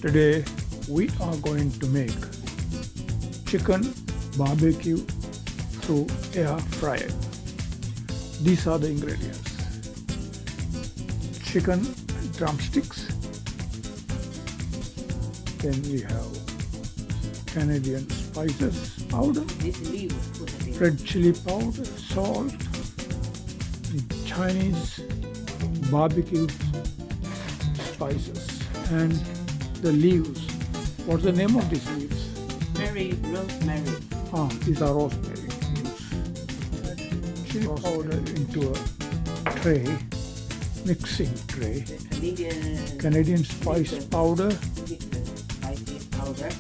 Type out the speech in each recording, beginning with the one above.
Today we are going to make chicken barbecue through air fryer. These are the ingredients: chicken drumsticks, then we have Canadian spices powder, red chili powder, salt, and Chinese barbecue spices, and the leaves. What's the name of these leaves? Rosemary. These are rosemary leaves. Add chili powder into a tray, mixing tray. Canadian spice powder. Spicy powder.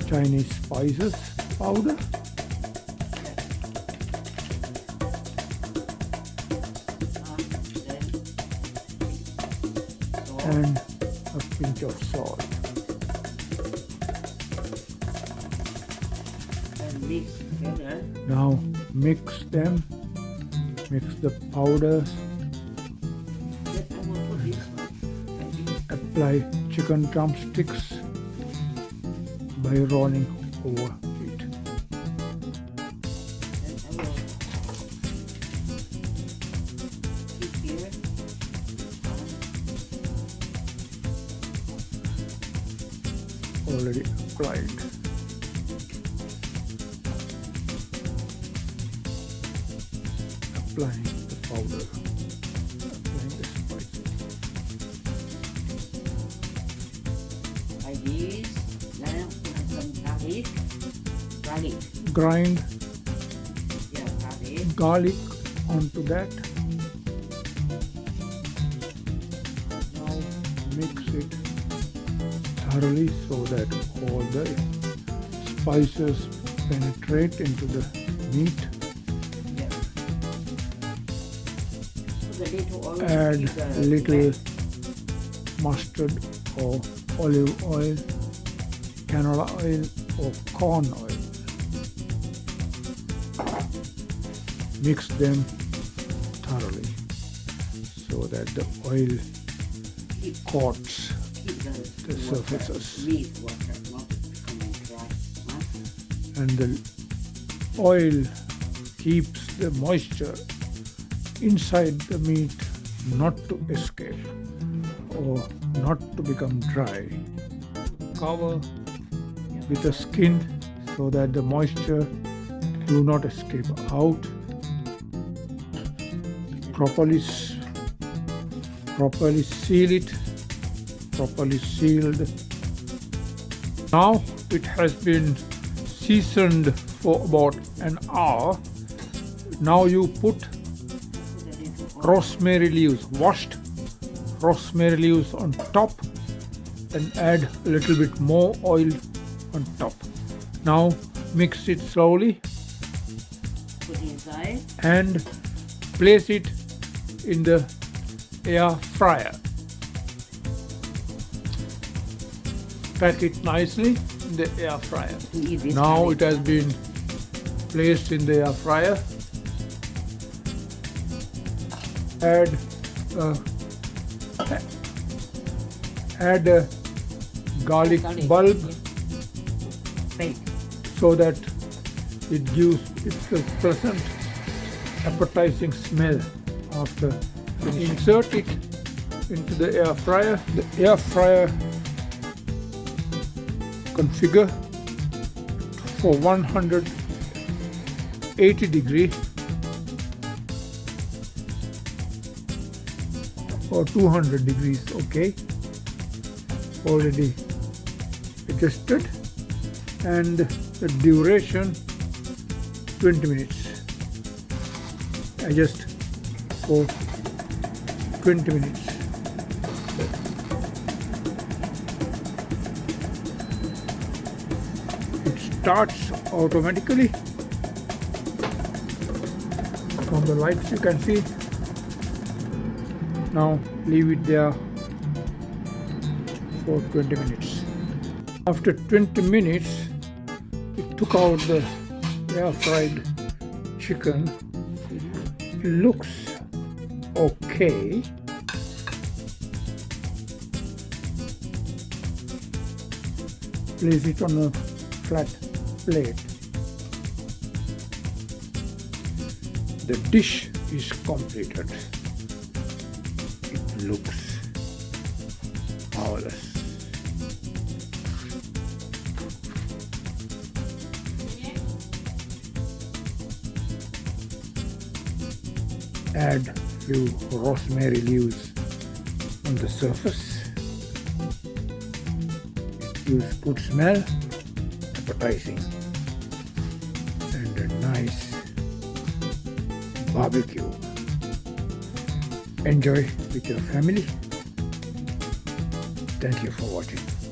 Chinese spices powder. And a pinch of salt. And mix together. Now mix them. Mix the powders. Apply chicken drumsticks by rolling over it. Already applied. Applying the powder. Applying the spices. Like this. Now some garlic. Grind Yeah, garlic onto that. Now mix it thoroughly so that all the spices penetrate into the meat. Add a little mustard or olive oil, canola oil or corn oil. Mix them thoroughly so that the oil coats the surfaces. And the oil keeps the moisture inside the meat not to escape or not to become dry. Cover with a skin so that the moisture do not escape out. Properly seal it. Properly sealed. Now it has been seasoned for about an hour. Now you put rosemary leaves, washed rosemary leaves on top, and add a little bit more oil on top. Now mix it slowly Put inside. and place it in the air fryer. Pack it nicely in the air fryer. Now it has been placed in the air fryer. Add a garlic bulb so that it gives a pleasant appetizing smell after finishing. Insert it into the air fryer. The air fryer configure for 180 degree or 200 degrees. Okay, already adjusted, and the duration 20 minutes. Adjust for 20 minutes. It starts automatically from the lights you can see. Now leave it there for 20 minutes. After 20 minutes, it took out the air fried chicken. It looks okay. Place it on a flat plate. The dish is completed. It looks marvelous. Add few rosemary leaves on the surface. It gives good smell, appetizing, and a nice barbecue. Enjoy with your family. Thank you for watching.